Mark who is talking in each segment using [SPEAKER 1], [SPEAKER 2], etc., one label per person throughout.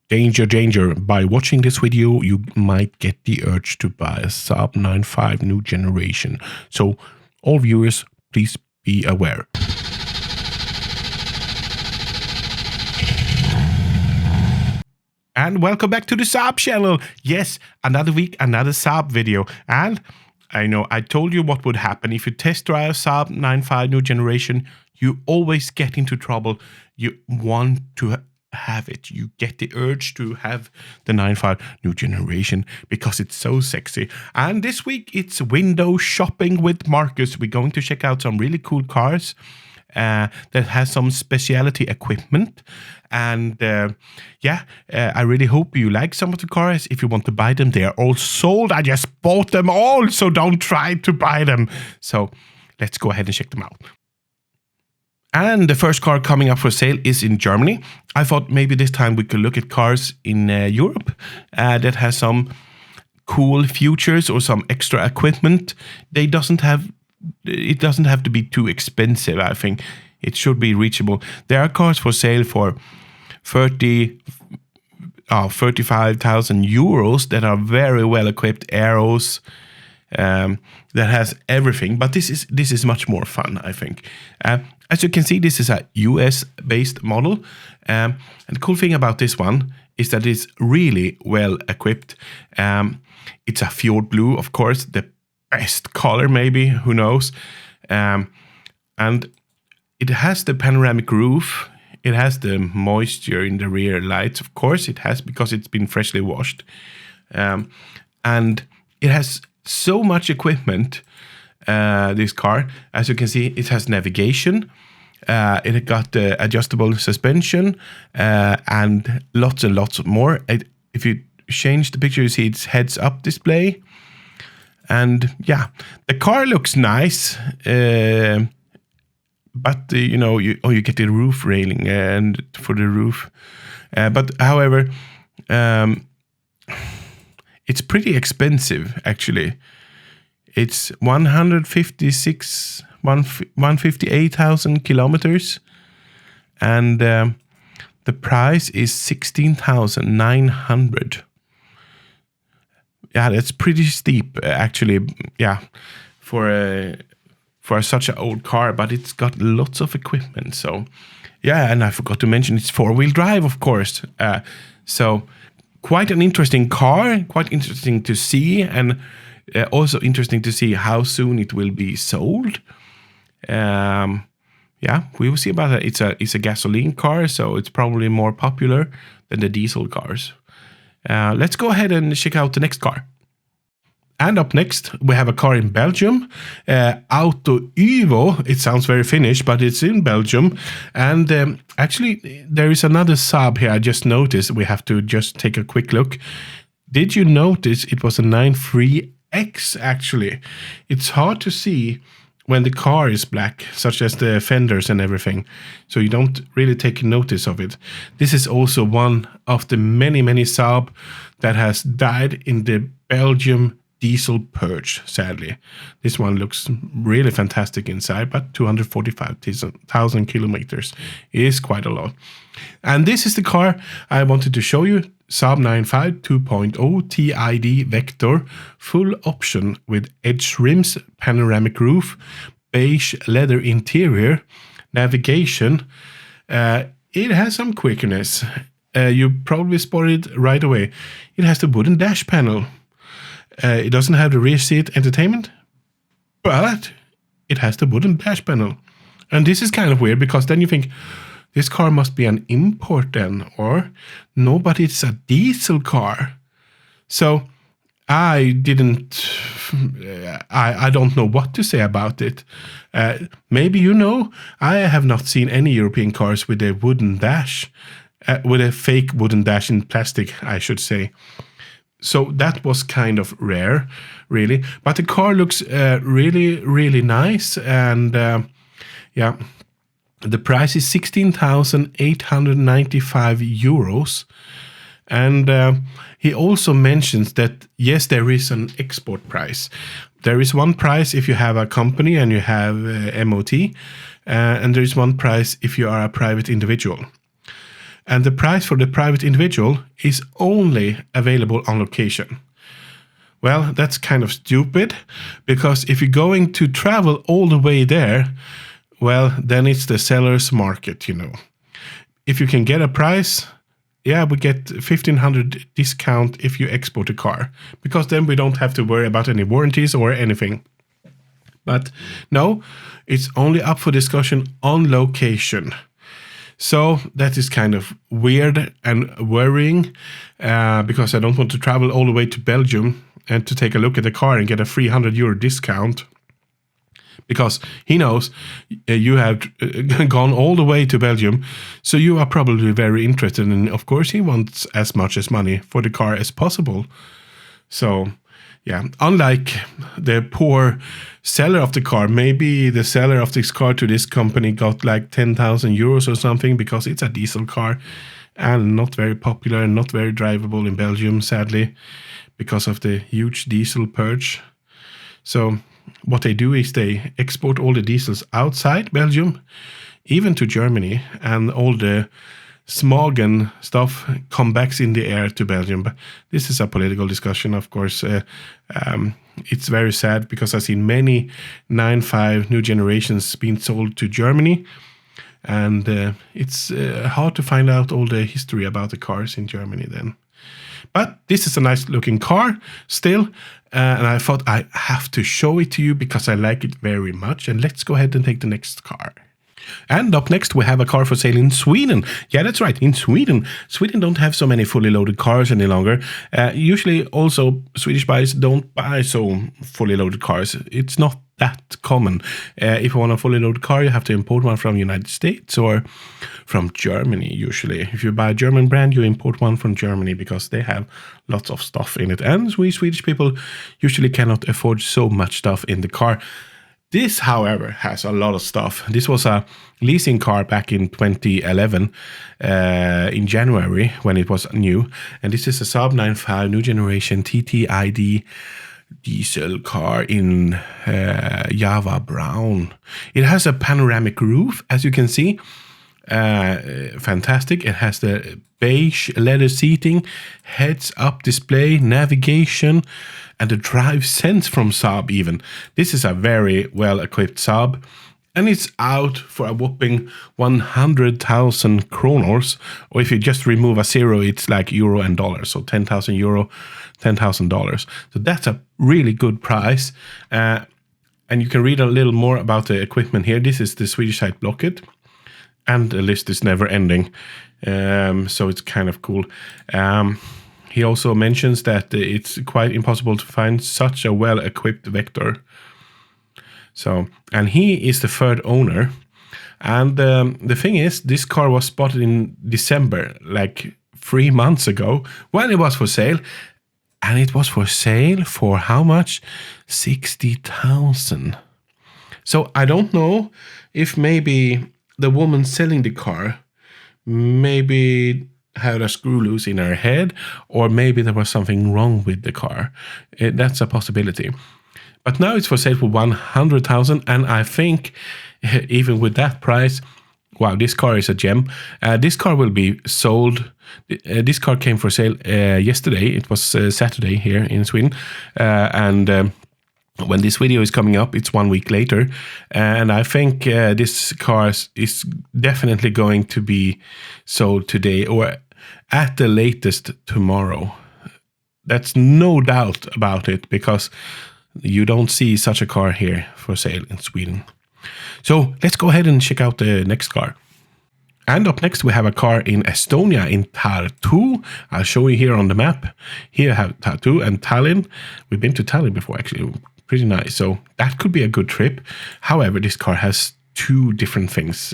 [SPEAKER 1] Danger, danger. By watching this video, you might get the urge to buy a Saab 95 new generation. So, all viewers, please be aware. And welcome back to the Saab channel. Yes, another week, another Saab video. And I know I told you what would happen if you test drive Saab 95 new generation. You always get into trouble. You want to have it. You get the urge to have the 95 new generation because it's so sexy. And this week it's window shopping with Marcus. We're going to check out some really cool cars that has some specialty equipment. And I really hope you like some of the cars. If you want to buy them, they are all sold. I just bought them all, so don't try to buy them. So let's go ahead and check them out. And the first car coming up for sale is in Germany. I thought maybe this time we could look at cars in Europe that has some cool features or some extra equipment. It doesn't have to be too expensive, I think. It should be reachable. There are cars for sale for 35,000 euros that are very well equipped, aeros, that has everything. But this is much more fun, I think. As you can see, this is a US-based model. And the cool thing about this one is that it's really well equipped. It's a fjord blue, of course, the best color maybe, who knows. And it has the panoramic roof. It has the moisture in the rear lights, of course. It has, because it's been freshly washed. And it has so much equipment, this car. As you can see, it has navigation. It got the adjustable suspension and lots more. If you change the picture, you see it's heads-up display. And yeah, the car looks nice. But you get the roof railing and for the roof. But however, it's pretty expensive actually. It's 158,000 kilometers, and the price is 16,900. Yeah, that's pretty steep actually. Yeah, for such an old car, but it's got lots of equipment. So yeah, and I forgot to mention it's four-wheel drive, of course. So quite an interesting car, quite interesting to see, and also interesting to see how soon it will be sold. Yeah, we will see about that. It's a gasoline car, so it's probably more popular than the diesel cars. Let's go ahead and check out the next car. And up next, we have a car in Belgium, Auto Uvo. It sounds very Finnish, but it's in Belgium. And actually, there is another Saab here. I just noticed. We have to just take a quick look. Did you notice it was a 93X, actually? It's hard to see when the car is black, such as the fenders and everything. So you don't really take notice of it. This is also one of the many Saab that has died in the Belgium diesel purge, sadly. This one looks really fantastic inside, but 245,000 kilometers is quite a lot. And this is the car I wanted to show you. Saab 95 2.0 TID Vector, full option with edge rims, panoramic roof, beige leather interior, navigation. It has some quickness. You probably spotted it right away. It has the wooden dash panel. It doesn't have the rear seat entertainment, but it has the wooden dash panel. And this is kind of weird, because then you think, this car must be an import then, or no, but it's a diesel car. So I don't know what to say about it. Maybe I have not seen any European cars with a wooden dash, with a fake wooden dash in plastic, I should say. So that was kind of rare, really. But the car looks really nice. And yeah, the price is 16,895 euros. And he also mentions that, yes, there is an export price. There is one price if you have a company and you have MOT. And there is one price if you are a private individual. and the price for the private individual is only available on location. Well, that's kind of stupid, because if you're going to travel all the way there, well, then it's the seller's market, If you can get a price, yeah, we get 1,500 discount if you export a car, because then we don't have to worry about any warranties or anything. But no, it's only up for discussion on location. So that is kind of weird and worrying, because I don't want to travel all the way to Belgium and to take a look at the car and get a €300 discount. Because he knows you have gone all the way to Belgium, so you are probably very interested, and of course he wants as much as money for the car as possible. So, yeah, unlike the poor seller of the car, maybe the seller of this car to this company got like €10,000 or something, because it's a diesel car and not very popular and not very drivable in Belgium, sadly, because of the huge diesel purge. So what they do is they export all the diesels outside Belgium, even to Germany, and all the smog and stuff come back in the air to Belgium. But this is a political discussion, of course. It's very sad, because I've seen many 9.5 new generations being sold to Germany, and it's hard to find out all the history about the cars in Germany then. But this is a nice looking car still, and I thought I have to show it to you because I like it very much. And let's go ahead and take the next car. And up next we have a car for sale in Sweden. Yeah, that's right, in Sweden. Sweden don't have so many fully loaded cars any longer. Usually also Swedish buyers don't buy so fully loaded cars. It's not that common. If you want a fully loaded car, you have to import one from the United States or from Germany usually. If you buy a German brand, you import one from Germany because they have lots of stuff in it. And we Swedish people usually cannot afford so much stuff in the car. This, however, has a lot of stuff. This was a leasing car back in 2011, in January, when it was new. And this is a Saab 9.5 new generation TTID diesel car in Java brown. It has a panoramic roof, as you can see. Fantastic. It has the beige leather seating, heads-up display, navigation, and the drive sense from Saab even. This is a very well-equipped Saab, and it's out for a whopping 100,000 kronors, or if you just remove a zero, it's like euro and dollars, so 10,000 euro, $10,000. So that's a really good price, and you can read a little more about the equipment here. This is the Swedish site Blocket, and the list is never ending, so it's kind of cool. He also mentions that it's quite impossible to find such a well-equipped Vector. So, and he is the third owner. And the thing is, this car was spotted in December, like 3 months ago, when it was for sale. And it was for sale for how much? 60,000. So I don't know if maybe the woman selling the car maybe had a screw loose in her head, or maybe there was something wrong with the car. That's a possibility. But now it's for sale for 100,000, and I think even with that price, wow, this car is a gem. This car will be sold. This car came for sale yesterday. It was Saturday here in Sweden, and when this video is coming up, it's 1 week later, and I think this car is definitely going to be sold today, or at the latest tomorrow. That's no doubt about it, because you don't see such a car here for sale in Sweden. So let's go ahead and check out the next car. And up next we have a car in Estonia, in Tartu. I'll show you here on the map. Here I have Tartu and Tallinn. We've been to Tallinn before, actually. Pretty nice. So that could be a good trip. However, this car has two different things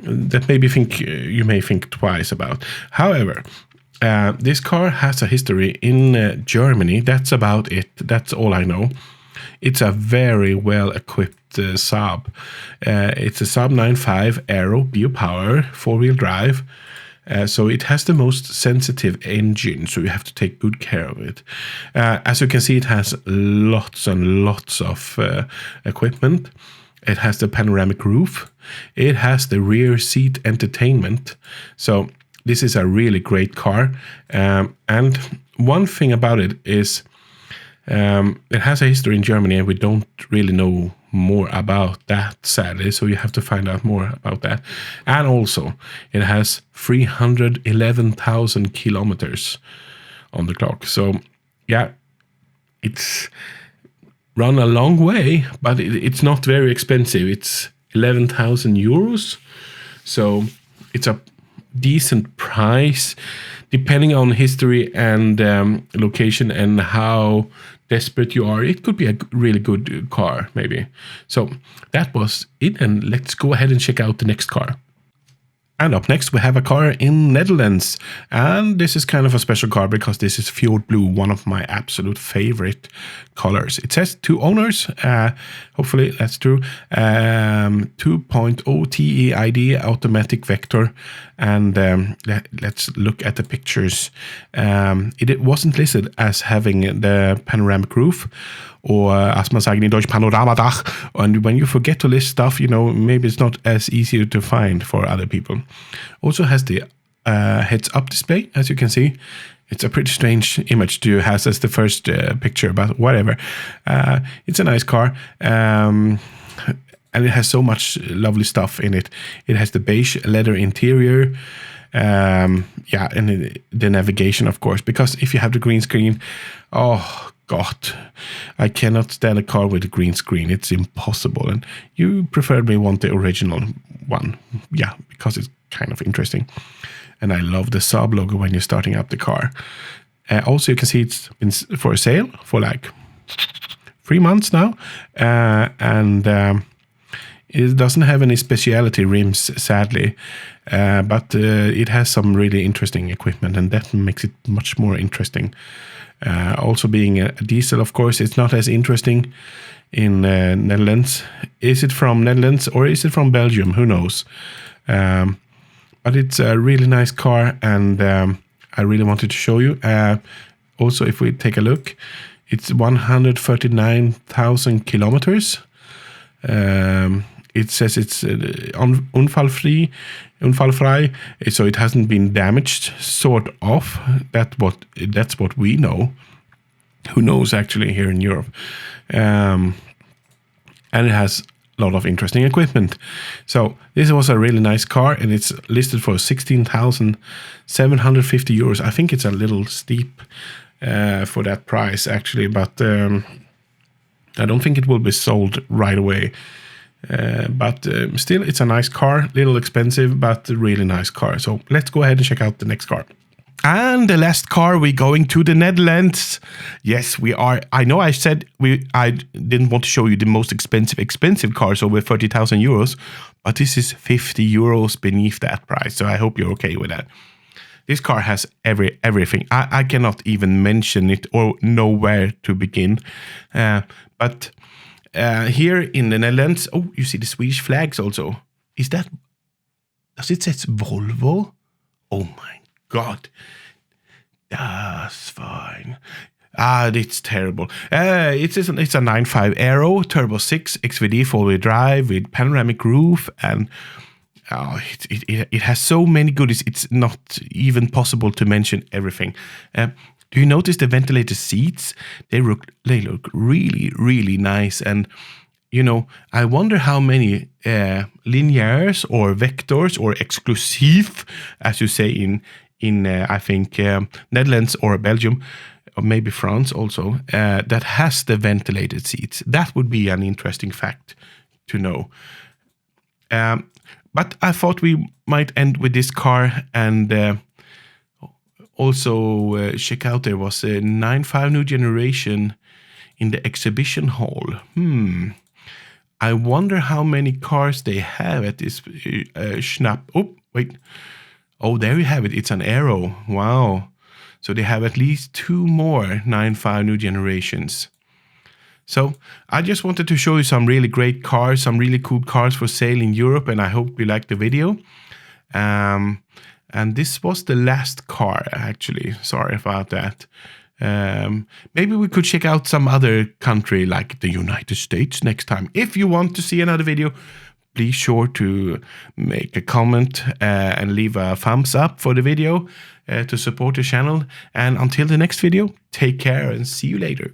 [SPEAKER 1] that maybe you may think twice about. However, this car has a history in Germany. That's about it. That's all I know. It's a very well-equipped Saab. It's a Saab 9.5 Aero Biopower 4-wheel drive. So it has the most sensitive engine, so you have to take good care of it. As you can see, it has lots and lots of equipment. It has the panoramic roof. It has the rear seat entertainment. So this is a really great car. And one thing about it is it has a history in Germany, and we don't really know more about that, sadly. So you have to find out more about that. And also, it has 311,000 kilometers on the clock. So, yeah, it's run a long way, but it's not very expensive. It's 11,000 euros. So it's a decent price, depending on history and location and how desperate you are. It could be a really good car, maybe. So that was it, and let's go ahead and check out the next car. And up next, we have a car in Netherlands. And this is kind of a special car because this is Fjord Blue, one of my absolute favorite colors. It says 2 owners. Hopefully that's true. 2.0 TEID automatic vector. And let's look at the pictures. It wasn't listed as having the panoramic roof, or as man sagen in Deutsch, Panoramadach. And when you forget to list stuff, maybe it's not as easy to find for other people. Also has the heads-up display, as you can see. It's a pretty strange image to have as the first picture, but whatever. It's a nice car. And it has so much lovely stuff in it. It has the beige leather interior. And the navigation, of course, because if you have the green screen, oh God, I cannot stand a car with a green screen. It's impossible. And you preferably want the original one. Yeah, because it's kind of interesting. And I love the Saab logo when you're starting up the car. Also, you can see it's been for sale for like 3 months now. It doesn't have any specialty rims, sadly. But it has some really interesting equipment, and that makes it much more interesting. Also being a diesel, of course, it's not as interesting in Netherlands. Is it from Netherlands or is it from Belgium? Who knows? But it's a really nice car, and I really wanted to show you. Also, if we take a look, it's 139,000 kilometers. It says it's unfallfrei, so it hasn't been damaged, sort of. That's what we know. Who knows, actually, here in Europe. And it has a lot of interesting equipment. So this was a really nice car, and it's listed for 16,750 euros. I think it's a little steep for that price, actually, but I don't think it will be sold right away. But still, it's a nice car, little expensive, but a really nice car. So let's go ahead and check out the next car. And the last car, we're going to the Netherlands. Yes, we are. I know I said I didn't want to show you the most expensive cars over 30,000 euros, but this is 50 euros beneath that price. So I hope you're okay with that. This car has everything. I cannot even mention it or know where to begin. But here in the Netherlands, you see the Swedish flags also. Does it say Volvo? Oh my God. That's fine. It's terrible. It's a 9.5 Aero Turbo 6 XVD 4-wheel drive with panoramic roof, and it has so many goodies. It's not even possible to mention everything. Do you notice the ventilated seats? They look really, really nice. And, I wonder how many linears or vectors or exclusive, as you say in I think, Netherlands or Belgium, or maybe France also, that has the ventilated seats. That would be an interesting fact to know. But I thought we might end with this car, and also check out, there was a 9.5 new generation in the exhibition hall. I wonder how many cars they have at this Schnapp. Oh, wait. Oh, there you have it. It's an Aero. Wow. So they have at least 2 more 9.5 new generations. So I just wanted to show you some really great cars, some really cool cars for sale in Europe, and I hope you liked the video. And this was the last car, actually. Sorry about that. Maybe we could check out some other country like the United States next time. If you want to see another video, please sure to make a comment and leave a thumbs up for the video to support the channel. And until the next video, take care and see you later.